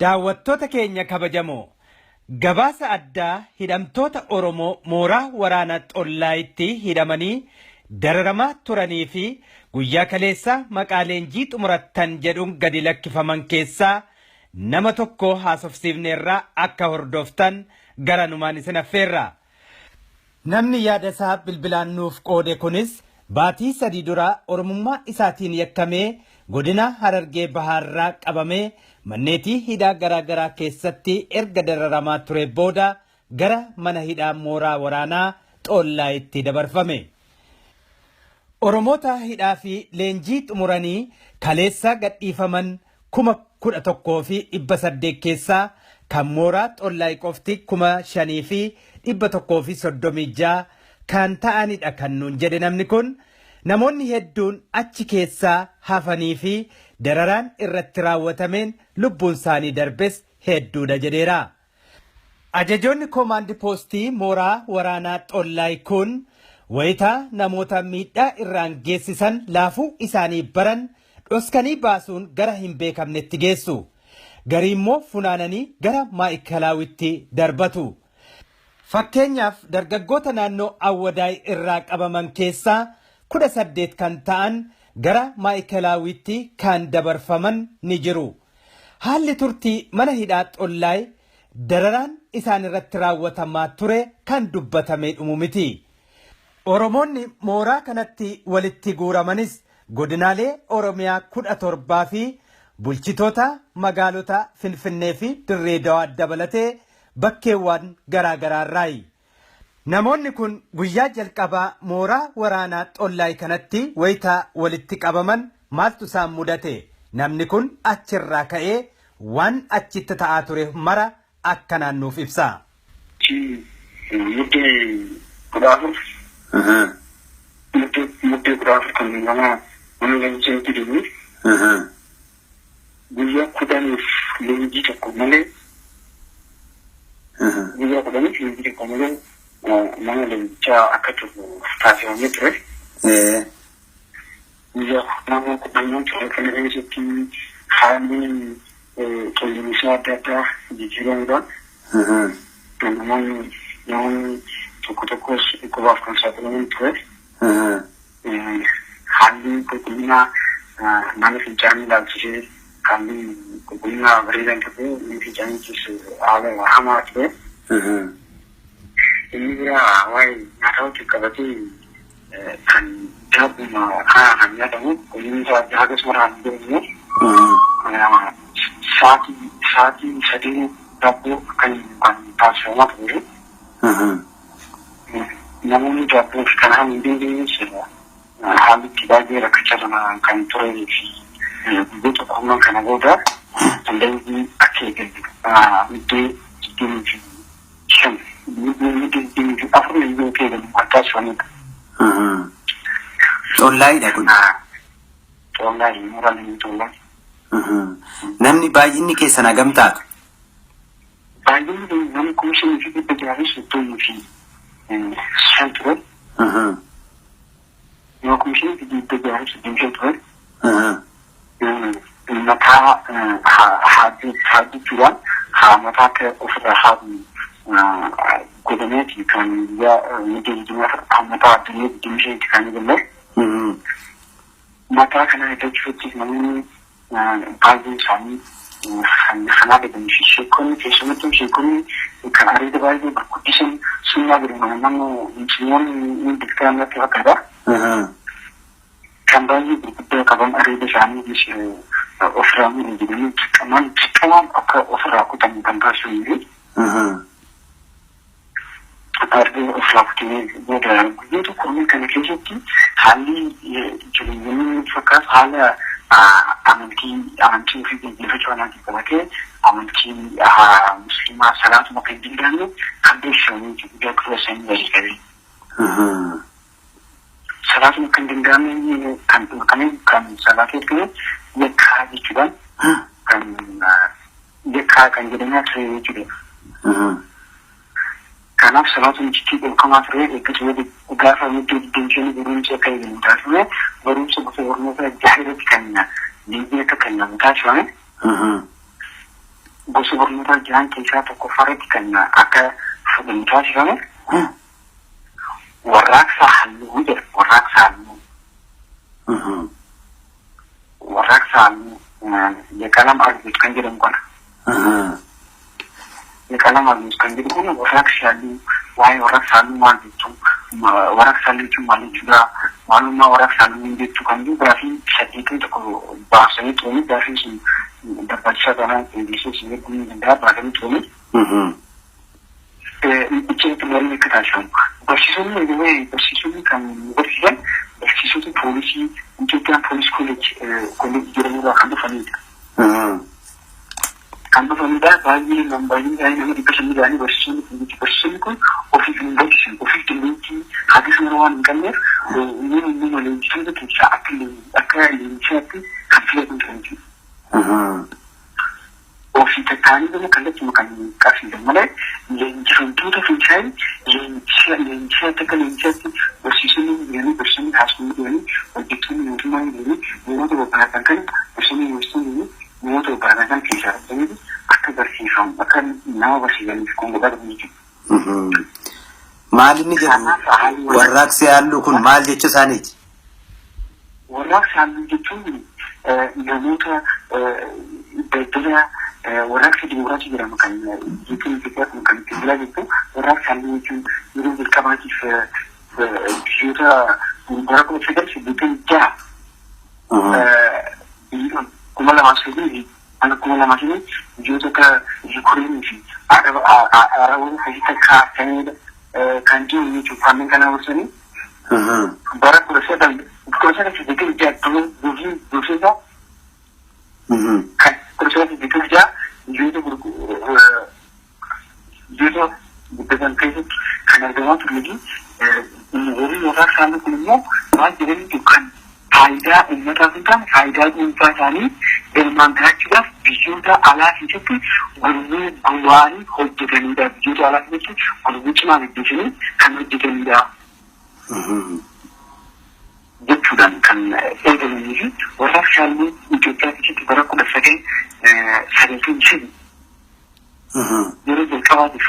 Daawwattoota keenya kabajamoo gabaasa addaa hidhamtoota Oromoo mooraa waraanaa Xollaayitti hidhamanii dararamaa turanii fi guyyaa kaleessaa maqaa leenjii xumurattan jedhuun gadi lakkifaman keessaa nama tokko haasofsiifneerraa akka hordoftan garanumaan isin affeerra. Namni yaada isaa bilbilaan nuuf qoode kunis baatii 3 dura Oromummaa isaatiin yakkamee godina Harargee Bahaarraa qabamee manneetii hidhaa garaagaraa keessatti erga dararamaa ture booda gara mana hidhaa mooraa waraanaa Xollaayitti dabarfame. Oromoota hidhaa fi leenjii xumuranii kaleessa gadhiifaman 11,800 keessaa kan mooraa Xollaayi qofti 5,136 kan ta'anidha kan nuun jedhe namni kun. Namoonni hedduun achi keessaa hafanii fi dararaan irratti raawwatameen lubbuun isaanii darbes hedduudha jedheera. Ajajoonni koomaandii poostii mooraa waraanaa Xollaayi kun wayitaa namoota miidhaa irraan geessisan laafuu isaanii baran dhoskanii baasuun gara hin beekamnetti geessu. Garii immoo funaananii gara maayikilaawitti darbatu. Fakkeenyaaf dargaggoota naannoo Awwadaay irraa qabaman keessaa 18 kan ta'an gara maayikilaawitti kan dabarfaman ni jiru. Haalli turtii mana hidhaa Xollaayi dararaan isaan irratti raawwatamaa ture kan dubbatame dhumu miti. Oromoonni mooraa kanatti walitti guuramanis godinaalee Oromiyaa 17 fi bulchitoota magaalota Finfinnee fi Dirree Dawaa dabalatee bakkeewwan garaagaraarraayi. Namoonni kun guyyaa jalqabaa mooraa waraanaa Xollaayi kanatti wayitaa walitti qabaman maaltu isaan mudate? Namni kun achirraa ka'ee waan achitti ta'aa ture mara akkanaan nuuf ibsa. Muddee kudhaafur kan nama leenjiitti deemu. Guyyaa 10 leenjii tokko malee. Guyyaa 10 leenjii tokko malee. Nama leenjichaa akka turre taasifamee ture. Guyyaa nama 10 ture kana keessatti haalli qilleensa adda addaa jijjiiramuudhaan namoonni tokko tokkos dhukkubaaf kan saaxilaman ture. Haalli qulqullinaa mana fincaanii ilaalchisee haalli qulqullinaa bareedaan ta'e mana fincaanichis haala hamaa ture. Ini biraa waa'ee nyaata wajjin qabatee kan daabbuma kan nyaatamu qulqullinni haga suuraan deemu sa'aatii 3 daabboo kan taasifamaa ture. Namoonni daabboo kanaan hin dandeenyes haalli itti baay'ee rakkachaa kan turee fi guyyoota qormaan kana booda dandeenyi akka eegalu middee 25 Xollaayidha kun. Xollaayi muranii Xollaayi. Namni baay'inni keessan hagam taatu? Baay'inni namni 5,635 ture. Yoo 5,635 ture. Mataa haadduudhaan mataa akka ofirraa haadhu godhameeti kan miidhagina mataa addunyaa guddinasheeti kan galle. Mataa kana hidhachuutti namoonni baay'een isaanii kanaa godhanii fi sheekonni keessumattuu sheekonni kan areeda baay'ee gurguddisan sunnaa godhaman naannoo injiniyoonni bilbilaan irratti fakkaata. Kan baay'ee gurguddaa qaban areeda isaanii ofirraa miidhaganii dirqamaan akka ofirraa kutamu kan taasisanii. Argee ofirraa kutanii booda guyyoota qormaan kana keessatti haalli jireenyaan fakkaatu haala amantii ofii gaggeeffachuu anaatiin qabatee amantii musliimaa salaatuma kan dindaanne kan beeksifamee guddaa kureessanii walii qabee. Salaatuma kan dindaanne kan dhorkamee kan salaatee ture yakkaa jechuudhaan kan yakkaa kan jedhamaa ture jechuudha. Kanaaf salaatuun jittii dhorkamaa ture eeggatu gaafa middoo diddeenshanii barumsa akka eegamu taasifame barumsa gosa barnoota jaha irratti kan leenjii akka kennamu taasifame. gosa barnootaa jiran keessaa tokkoffaarratti kan akka fudhantaa jirame warraaqsa halluu jedha. Warraaqsa halluu. Warraaqsa halluu የቀለም አርቲስት kan jedhamu kana. የቀለም አርቲስት kan jedhamu kun warraaqsi halluu waa'ee warraaqsa halluu maal jechuu warraaqsa halluu jechuun maal jechuudha maalummaa warraaqsa halluu jechuu kan jiru gaaffii saddeetiin tokko baasanii turanii gaaffii sun barbaachisaa kanaan ingilishii siin eeguu ni danda'a baasanii turanii. Itti marii akka taasifamu. Barsiisonni kan barsiisan barsiisota poolisii Itoophiyaan poolis kolleejii jedhamurraa kan dhufanidha. Kan dhufanidha baay'ee nama dhibba shanii ta'anii barsiisonni kun ofiif hin barsiisan ofiif dandeettii hagas mara waan hin qabneef inni malee leenjisoota keessaa akka leenjisaatti kan filatan turaniidha. Ofii tattaanii gama kallattii kan qabsiisan malee leenjifamtoota fiichaay leenjisaa takka leenjisaatti barsiisonni jiranii barsiisonni haasawanii jiranii hojjettoonni mootummaa jiranii namoota bobbaatan kan barsiisonni yuunivarsiitii jiranii namoota bobbaatan kan keessaa argamanii akka barsiifamu akka nama barsiisaniif kun godhatu jechuudha. Maal inni jedhu warraaqsi halluu kun maal jecha isaaniiti? Warraaqsi halluu jechuun namoota daldala warraaqsa dimokiraasii jedhama kan jechuun Itoophiyaa kan itti bulaa jirtu warraaqsa halluu jechuun yeroo jalqabaatiif biyyoota bara 1986 kuma lamaa sadii ana kuma lamaa sadii biyyoota akka Yukureenii fi Araboota sadii takka ta'anidha kan jiru jechuudha kanneen kana gorsanii bara 1986 dursee kan kursuun biqilaa biyyoota guddatan keessatti kan argamaa turanii warri warraaqsa halluu kun immoo maal jedhanii kan faayidaa uummataaf hin taane faayidaa dhuunfaa isaanii galmaan ga'achuudhaaf biyyoota alaa keessatti gurmuu gurmaa'anii hojjetanidha. Biyyoota alaa keessatti gurmuu cimaa hojjetanii kan hojjetanidha. Jechuudhaan kan eegalanii fi warraaqsa halluu Itoophiyaa keessatti bara 1985 yeroo jalqabaatiif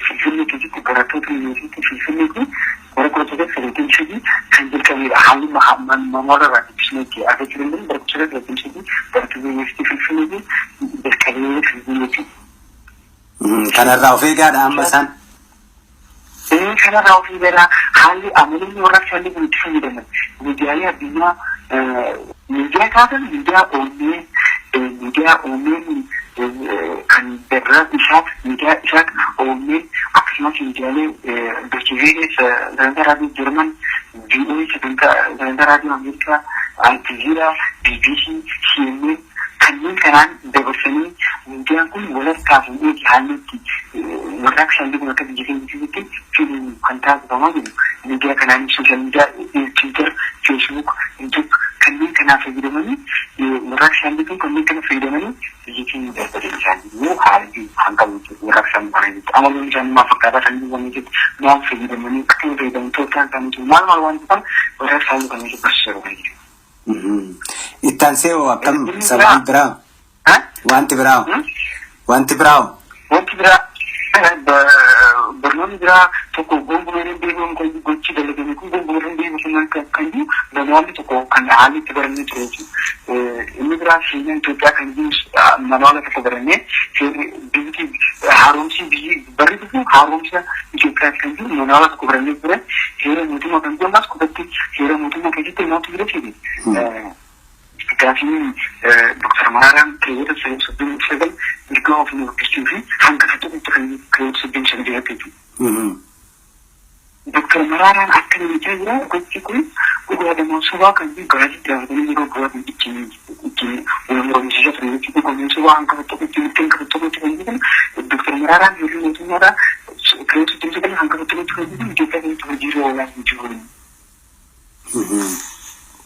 Finfinnee keessatti barattoota yuunivarsiitii Finfinnee kun bara 1985 kan jalqabedha. Haalli mamoora irraa dubbisneetti argachuu dandeenyu bara 1985 barattoota yuunivarsiitii Finfinnee kun jalqabee Finfinneetti. Kanarraa of eegaadha amma isaan. Kanarraa of eegaadha haalli amalummaa warraaqsa halluu kun itti fayyadaman miidiyaalee addunyaa miidiyaa kaasan miidiyaa oomeen kan birraa miidiyaa isaa oomeen akkasumas miidiyaalee Dochiveelee sagantaa raadiyoo Jarman VOA sagantaa raadiyoo Ameerikaa Aljazeera BBC CNN kanneen kanaan dabarsanii miidiyaan kun walakkaa fi eegi haallitti warraaqsa halluu kun akka biyya keenya keessatti fiilm kan taasifamaa jiru miidiyaa kanaan sooshaal miidiyaa Twitter, Facebook, YouTube kanneen kanaa fayyadamanii warraaqsa halluu kun kanneen kana fayyadamanii biyya keenya darbatan isaanii immoo haalli kan qabu warraaqsa halluu kana jechuudha. Amaloonni isaanii maal fakkaataa kan jiran jechuudha maal fayyadamanii akka fayyadaman Itoophiyaan kan jiru maal waan ta'an warraaqsa halluu kana jechuudha barsiisaa kan jiru. Ittaan seewoo akkam sabaan biraa wanti biraa barnoonni biraa tokko gongumeeleen beekuun kan gochi dalagame kun gongumeeleen beekuun kan jiru namoonni tokko kan haalli itti barannee ture jechuudha. Inni biraa seenaa Itoophiyaa kan jiru namoota tokko barannee biyyi haaromsi biyyi barri dhufu haaromsa Itoophiyaa kan jiru namoota tokko barannee ture heera mootummaa kan jiru ammas kubatti heera mootummaa keessatti namoota bira fiide. Gaafiin Dr. Maraaraan keewwata 39 mirga ofii murteessuu fi hanga tokkotti kan keewwata 39 jechuudha. Dr. Maraaraan akka namicha jira gochi kun dhugaa damoosubaa kan gaazii daawwatanii yeroo gabaabaa ittiin walmoromsiisaa ture jechuudha. Gomoosubaa hanga tokkotti kan jiran Dr. Maraaraan yeroo mootummaadhaa keewwata 39 hanga tokkotti kan jiran Itoophiyaa keessatti hojiirra oolaa jiru.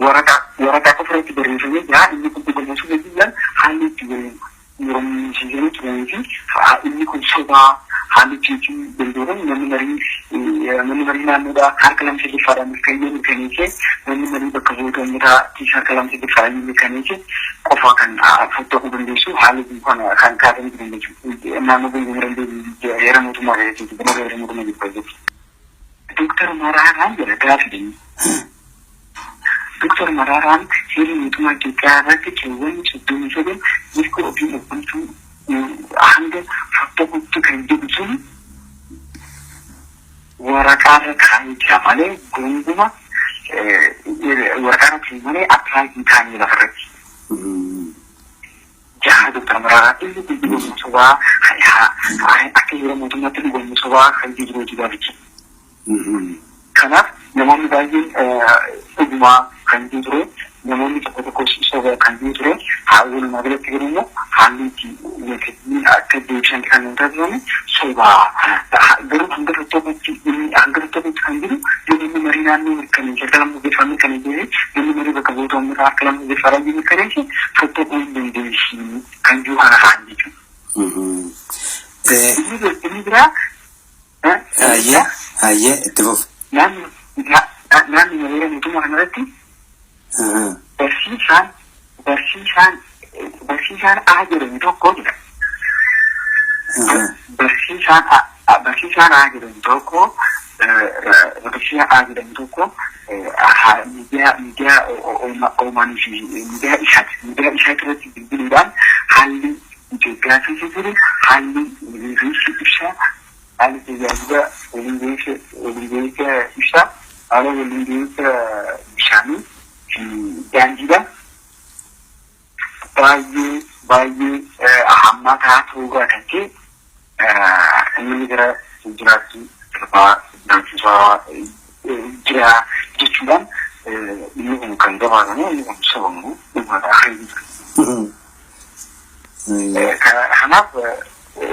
Waraqaa qofarratti barreeffamee jira inni kun gomoosuu jechuudhaan haalli itti moromsiisanii turanii fi inni kun sobaa haalli ciitii danda'uun namni marii naannoodhaa harka lamsa faadhaan mirkaneessee mirkaneessee namni marii bakka bu'ootaa harka lamsa faadhaan mirkaneessee qofaa kan fottooquu dandeessu haalli kan kaa'amuu dandeessu naannoo gongomuran heera mootummaa keessatti buna heera mootummaa jechuudha. Dooktar Maraaraan jedha gaafii Dooktar Maraaraan heera mootummaa Itoophiyaa irratti keewwanni 39 mirga ofii eeggachuu hanga fottooquutti kan jedhu sun waraqaarra kaa'ee jira malee gonguma waraqaarra ta'e malee appilaayi hin taane lafarratti. Jaha Dooktar Maraaraan illee gurguruu sobaa akka heera mootummaatti gurguruu sobaa kan jedhu hojii gaafichi. Kanaaf namoonni baay'een dhugumaa kan ture namoonni tokko soba kan ture haalli magaalatti garuu haalli itti akka deebisan kan hin taasifamne soba garuu hanga tokkotti kan jiru namni marii naannoo mirkaneessa akka lamu geeffamee kan jiru namni marii bakka bu'oota uummataa akka lamu geeffamee mirkaneessa fottooquu hin dandeessi kan jiru haala haan jechuudha. Inni biraa Hayyee itti fuuf. Naanni mareera mootummaa kanarratti barsiisaan A jedhamu tokko jira. Barsiisaan A jedhamu tokko miidiyaa oomaanii fi miidiyaa isaati irratti bilbiluudhaan haalli Itoophiyaa keessa jiru haalli riifii ibsaa haalli tajaajila waliingeessa ibsaa haala waliingeessa bishaanii fi daandiidha. Baay'ee hammataa ta'uu kan ta'e inni gara jiraatti jira jechuudhaan inni kun kan gabaatamu inni kun sabamu dhimmaadhaa kan jiru. Kanaaf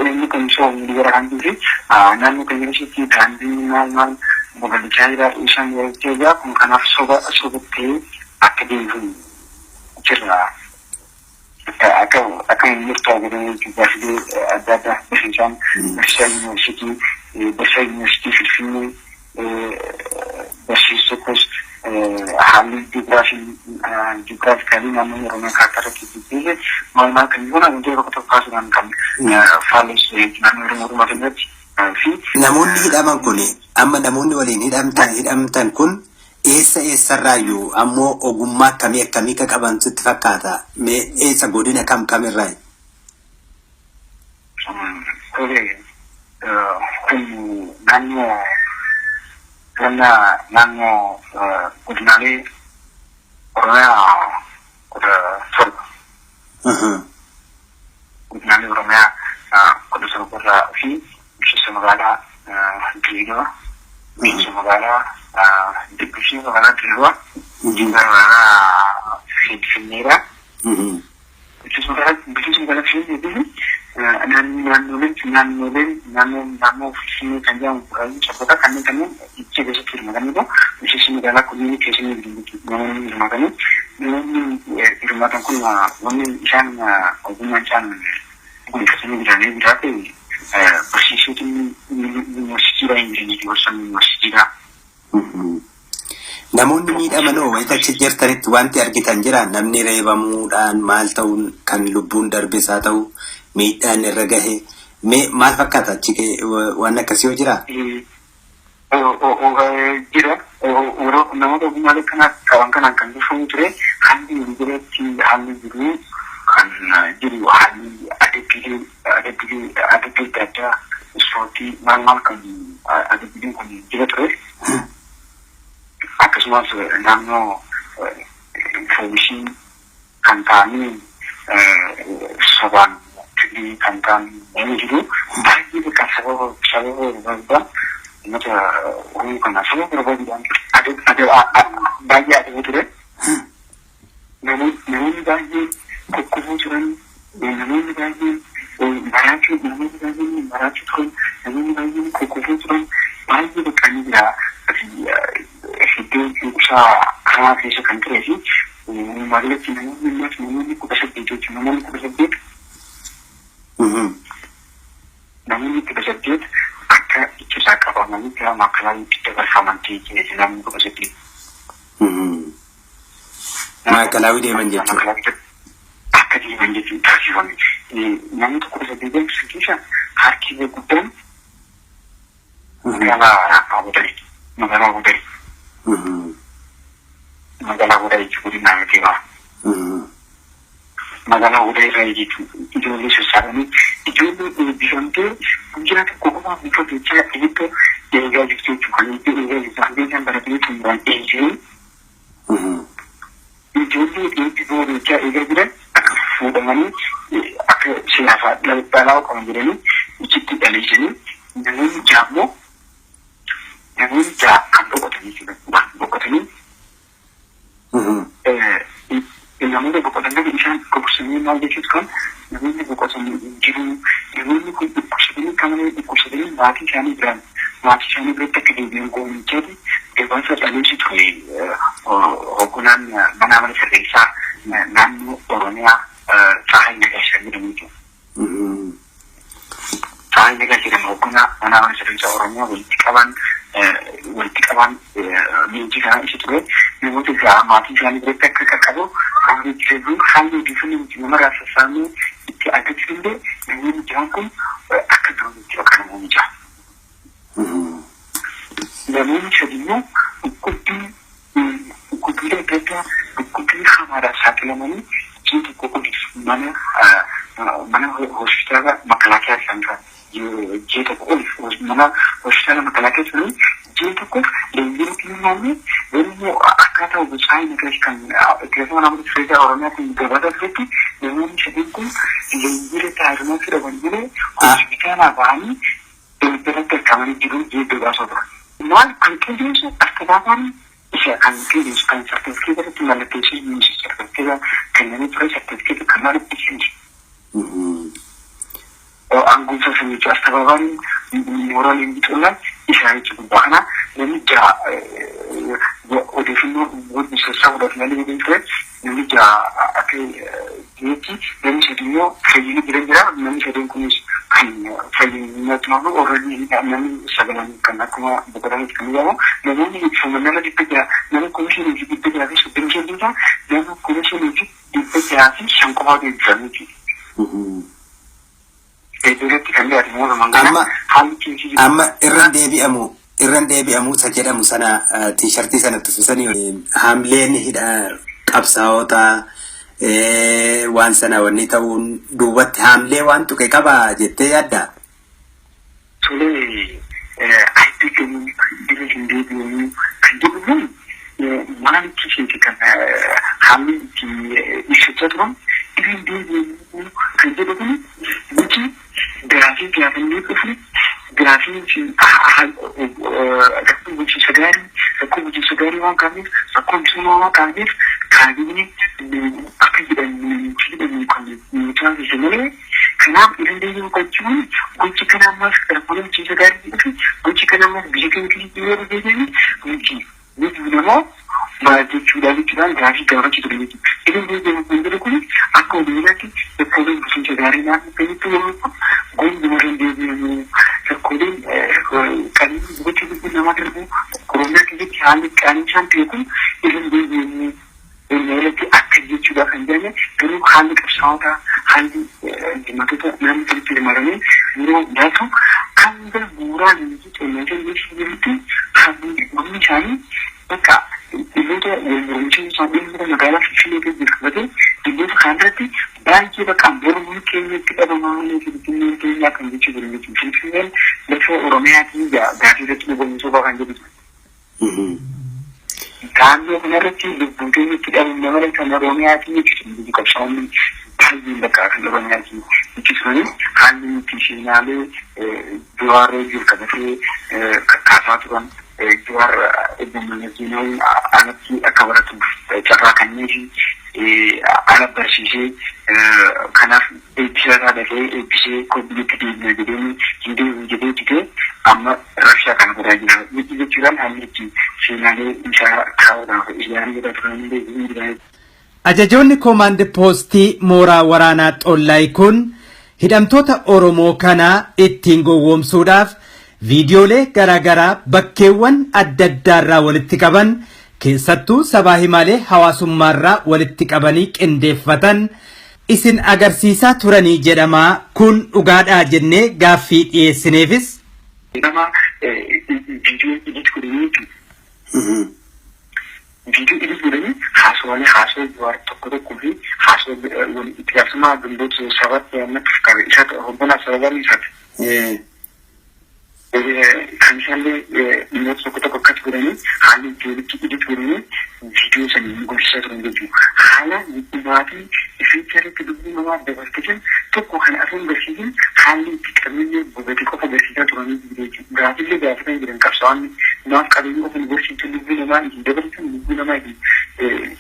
inni kun sabamu gara kan jiru naannoo kan jedhasitti daandiin maal babal'ichaa jira isaan yeroo jira kun kanaaf sobattee akka deebiin jira. Akka murtaa godhanii gaaffilee adda addaa barsiisaan barsiisaa yuunivarsiitii Finfinnee barsiistokos haalli ji'oogiraafii naannoo Oromiyaa kaartaa irratti dubbise maal kan jiru wantoota tokko kaasuudhaan kan faalleessu naannoo Oromiyaa irratti fi namoonni hidhaman kun amma namoonni waliin hidhamtan kun eessarraayyuu ammoo ogummaa akkamii ka qaban sitti fakkaata mee eessa godina kamirraayi? Kun naannoo godinaalee Oromiyaa kudha torba. Godinaalee Oromiyaa kudha torbarraa fi bulchiinsa magaalaa Dirreedawaa, bulchiinsa magaalaa Dubbishee magaalaa Dirreedawaa, magaalaa Finfinneedha. Bulchiinsa magaalaa Finfinnee naannoo Finfinnee kan jedhamu baay'ee sabboota kanneen itti keessatti hirmaataniidha. Bulchiinsi magaalaa kunneen keessatti namoonni hirmaatan kun wanni isaan ogummaan isaan guddisanii jiranii biraa ta'e barsiisota yuunivarsiitiidhaa hin jiranii gorsan yuunivarsiitiidhaa. Namoonni miidhamanoo wayita achi jirtanitti wanti argitan jira namni reebamuudhaan maal ta'uun kan lubbuun darbes haa ta'u miidhaan irra gahe maal fakkaata achi waan akkasii yoo jira? Jira namoota ogummaalee qaban kanaan kan dhufamu ture haalli jireetti haalli jiru kan jiru haalli adabbilee adda addaa ispoortii maal kan adabbileen kun jira ture. Akkasumas naannoo foolishii kan ta'anii sobaan tirii kan ta'an ni jiru. Baay'ee bakka sababa barbaadan uummata Oromoo kana sababa barbaadan baay'ee adabu ture. Namoonni baay'ee kokkofoo turan, namoonni baay'ee maraachuu turan, namoonni baay'ee kokkofoo turan baay'ee bakka ni jira. Iddoo kuusaa kanaa keessa kan turee fi magaalatti namoonni 18 jechuudha. Namoonni 18 maakalaawii itti barfaamantii namni tokko sadii. Maakalaawii deeman jechuudha. Akka deeman jechuun taasifame. Namni tokko sadii deemsa keessa harki guddaan magaalaa Abudabi. Magaalaa Abudabi jechuun nama deemaa. Magaalaa Abudabi irraa jechuun ijoollee sassaabanii ijoollee eebbifamtee guyyaa tokko qofa bifa jechaa eebba eegaa jirtu jechuudha. Kan eebba eegaa jirtu hambeen isaan baratanii xumuraan eejiru. Ijoollee eebbifoo jechaa eegaa jiran akka fuudhamanii akka siyaasaa dhalaa qaban jedhanii ichitti dhaleessanii namoonni jaammoo namoonni kan boqotanii jiran boqotanii namoonni boqotanii isaan dhukkubsanii maal jechuudha kan namoonni boqotanii jiru namoonni kun dhukkubsatanii kamalee dhukkubsatanii maatii isaanii biratti akka deebi'an goomichaati gabaasa dhaleessi ture hogganaan mana amala sirreessaa naannoo Oromiyaa Tsahaay Nagaashaa jedhamu jechuudha. Tsahaay Nagaashaa jedhamu hogganaa mana amala sirreessaa Oromiyaa walitti qaban leenjii kanaa isa ture namoota isaa maatii isaanii biratti akka qaqqabu kan hojjetu haalli odeeffannoo namarraa sassaabnee itti argachuu illee namoonni jiran kun akka ta'anitti yookaan namoonni jira. Namoonni sadimmoo dhukkubbii adda addaa dhukkubbii hamaadhaan saaxilamanii ji'a tokko oliif mana hospitaala makalaakaa isaan kan ji'a tokko oliif mana hospitaala makalaakaa turanii ji'a tokkoof leenjii kennamu yeroo akkaataa Tsahaay Nagaashaa kan keessumaa namoota sirreessaa Oromiyaatiin gabaasa turetti namoonni sadeen kun leenjii taasifamaa fudhatan malee hospitaalaa bahanii biratti argamanii jiru ji'a gabaasa ture. Maal kan qilleensu asxaabaan isa kan qilleensu kan sartifikeeta irratti mallatteessuu sartifikeeta kennanii ture sartifikeeta kan mallatteessu. Anguunsa sun jechuudha asxaabaan mooraa leenjii xollaan isaa jechuudha. Baana namicha odeeffannoo waliin sassaa fudhatanii deebiin ture namicha akka jeetti namni sadii fayyina jiran jira namni sadeen kunis kan fayyinatumaaf oolanii namni sagalan kan akkuma boqotaniif kan jedhamu namoonni ibsaman nama dhibba jira nama komishinii fi dhibba jiraa fi soddoma saddeetaa nama komishinii fi dhibba jiraa fi shan qofaatu ibsamiti. Duratti kan dhiyaate moo namaan haalli keessi amma irran deebi'amu isa jedhamu sana tiishartii sana tuffisanii haamleen hidha qabsaa'oota waan sana wanni ta'uun duubatti haamlee waan tuqe qaba jettee yaadda? Tolee artiikiin bira hin deebi'amu kan jedhamu maalitti isheeti kan haamlee itti ibsachaa turan bira hin deebi'amu kan jedhamu nuti giraafii gaafannee dhufne giraafiin rakkoo bulchiinsa gaarii waan qabeef rakkoo misoomaa waan qabeef kaabinee akka jedhan kan taasise malee kanaaf illee gochuun gochi kana ammas rakkoo bulchiinsa gaarii dhufe gochi kana ammas biyya keenya keessatti yoo deebi'anii nuti namoo maal jechuudhaan giraafii gaafachuu ture jechuudha. Illee kan jedhu kun akka odeeffannootti rakkooleen bulchiinsa gaarii naannoo keenyatti yoo ta'u goonni warreen deebi'amu rakkooleen kan gochi lubbuun namaa darbu koronaa keessatti haalli qaanii isaan ta'e kun illee deebi'amu irratti akka jechuudha kan jedhame garuu haalli qabsaa'otaa haalli dhimmoota naannoo keessatti hirmaatanii yeroo laatu kan gara bu'uuraan xinneessanii jechuun jirutti haalli wanni isaanii bakka dhimmoota walmormicha isaanii magaalaa Finfinnee keessatti qabatee dhimmoota kanarratti baay'ee bakka mormii keenyatti qabamanii Finfinnee keenyaa kan jechuu jiru jechuudha. Finfinneen lafa Oromiyaatiin gaafii irratti mormisuu kan jedhudha. Naannoo kanarratti lubbuun keenyatti dhabamne malee kan Oromiyaatiin jechuudha. Qabsaa'onni baay'een bakka kan Oromiyaatiin jechuudha. Haalli nuti seenaalee du'aarree jiru qabatee kakkaasaa turan du'aar eebbamanii alatti akka baratuuf carraa kenneefi ala barsiisee kanaaf eebbisa isaa dhaqee eebbisee kobilitti deebi'ee jedhanii hin deebi'u jedhee didee amma rakshaa kana godhaa jira. Miti jechuudhaan haalli itti seenaalee isaa kaa'uudhaaf ijaaranii godhaa turan illee Ajajoonni koomaandi poostii mooraa waraanaa Xollaay kun hidhamtoota Oromoo kana ittiin gowwoomsuudhaaf viidiyoolee garaagaraa bakkeewwan adda addaarraa walitti qaban keessattuu sabaa himaalee hawaasummaarraa walitti qabanii qindeeffatan isin agarsiisaa turanii jedhamaa kun dhugaadhaa jennee gaaffii dhiyeessineefis. Nama viidiyoo edit godhaniitu viidiyoo edit godhanii haasawaa Jawaar tokko fi haasawaa itti gaafatamaa gumboota sabaatti yaamatti qabe isa hoggana sababaan isaati. Kan isaallee dhimmoota tokko akkatti godhanii haalli ijoollitti edit godhanii viidiyoo sanii gurgursiisaa turan jechuudha. Haala dhibaatii fiichaaritti dubbii namaa dabarfatan tokko kan afuun barsiisan haalli itti qabeenya bobatee qofa barsiisaa turanii jechuudha. Gaafillee gaafatan jiran qabsaa'onni naaf qabeenya qofa barsiisan dubbii namaa itti dabarsan dubbii namaa itti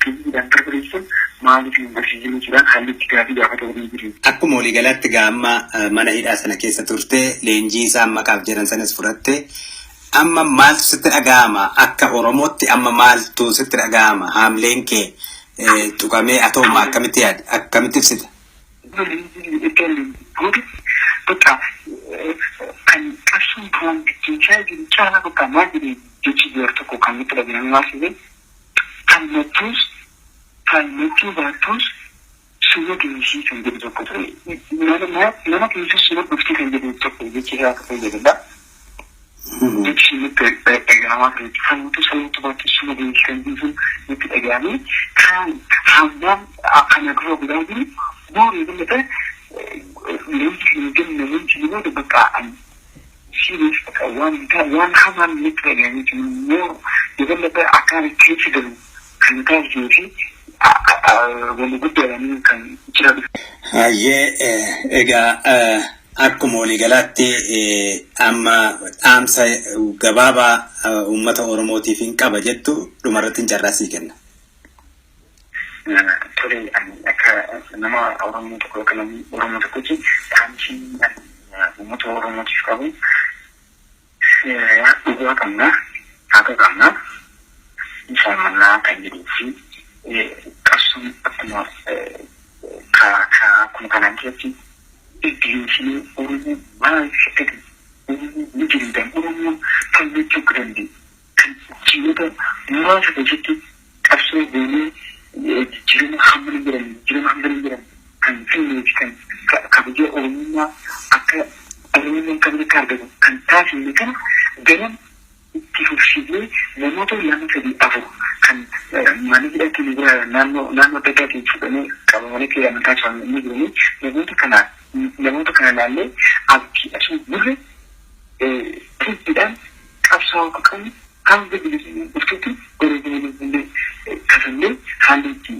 fiiziidhaan barbareessan maaliif hin barsiisan jechuudhaan haalli itti gaafii gaafatanii jiru. Akkuma waliigalaatti gaamma mana hidhaa sana keessa turte leenjii isaan maqaaf jedhan sanas fudhatte amma maaltu sitti dhaga'ama akka Oromootti amma maaltu sitti dhaga'ama haamleen kee tuqamee atooma akkamitti yaada akkamitti ibsita? Bakka kan qabsuun turan jecha jiru caalaa bakka maal jedhee jechi yoo tokko kan nutti dhaga'ame maasii kan nutti baattus suura deemsii kan jedhu tokko ture nama keessas suura dhuftee kan jedhu tokko jechi isaa akka fayyadudha. Jechi nutti dhaga'amaa kan jechuudha. Sanuutu baattus suura deemsii kan jedhu nutti dhaga'ame kan hammaan akkana dura godhaa jiru booree galata leenjii hin jenne leenjii booda bakka serious bakka waan hamaan nutti dhaga'ame jiru yoo galata akkaan keessa galu kan taasisuu fi wani guddaadhaan kan jira. Hayyee egaa akkuma waliigalaatti amma dhaamsa gabaabaa uummata Oromootiif hin qaba jettu dhumarratti carraasii kenna. Tole akka nama Oromoo tokko yookaan Oromoo tokkotti dhaamsi uummata Oromootiif qabu dhugaa qabna haqa qabna isaan mannaa kan jedhuu fi qabsuun akkuma kun kanaan keessatti iddiinsi Oromoo maal shakkate Oromoo ni jiruudhaan Oromoo kan jechuu danda'e kan jiroota muraasa keessatti qabsoo goonee jiruma hambana jiran kan filmeeti kan kabajee Oromummaa akka Oromummaan kabajee akka argatu kan taasifne kana garan itti fufsiisnee namoota lama sadii afur kan mana hidhatti ni jira naannoo adda addaatiin fuudhanii qabamanii keeyyaman taasifaman inni jiranii namoota kana laallee abdii asuu burre tirtiidhaan qabsaa'uu akka qabnu kan bilisummaa dhuftutti gorogumanillee kasallee haalli itti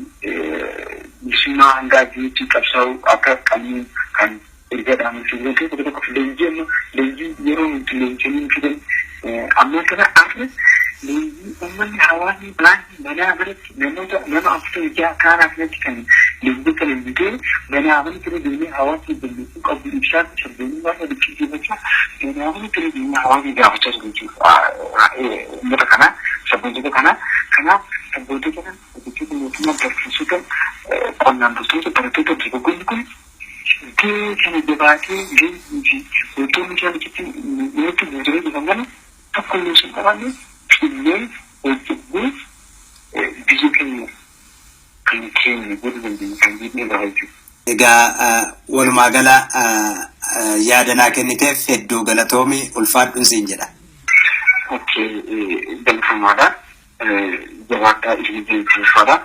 bilisummaa hanga addunyaatti qabsaa'uu akka qabnu kan erga dhaamuuf tokko tokko leenjii yeroo nuti leenjii fidan amma kana afre leenjii uummanni hawaasni baay'ee manaa biratti nama afurtama jaha kaan afretti kan leenjii kana leenjitee manaa biratti deemee hawaasni balleessuu qabu ibsaa sirbeanii waan adeemsiifachaa manaa biratti deemee hawaasni gaafachaa jiru jechuudha. Uummata kana sabboontoota kana kanaaf sabboontoota kana hojjechoota mootummaa barsiisota qonnaan bultoota barattoota dargaggoonni kun kana jabaatee leenjii fi wantoonni isaan achitti irratti guutamee dhufan kana tokko illee sun qabaanne illee hojjennee biyya keenya kan keenya godhu dandeenya kan jedhee lafa jechuudha. Egaa walumaa gala yaadanaa kenniteef hedduu galatoomi ulfaadhuun siin jedha. Galfamaadha. Jabaadhaa isin beeksisuudha.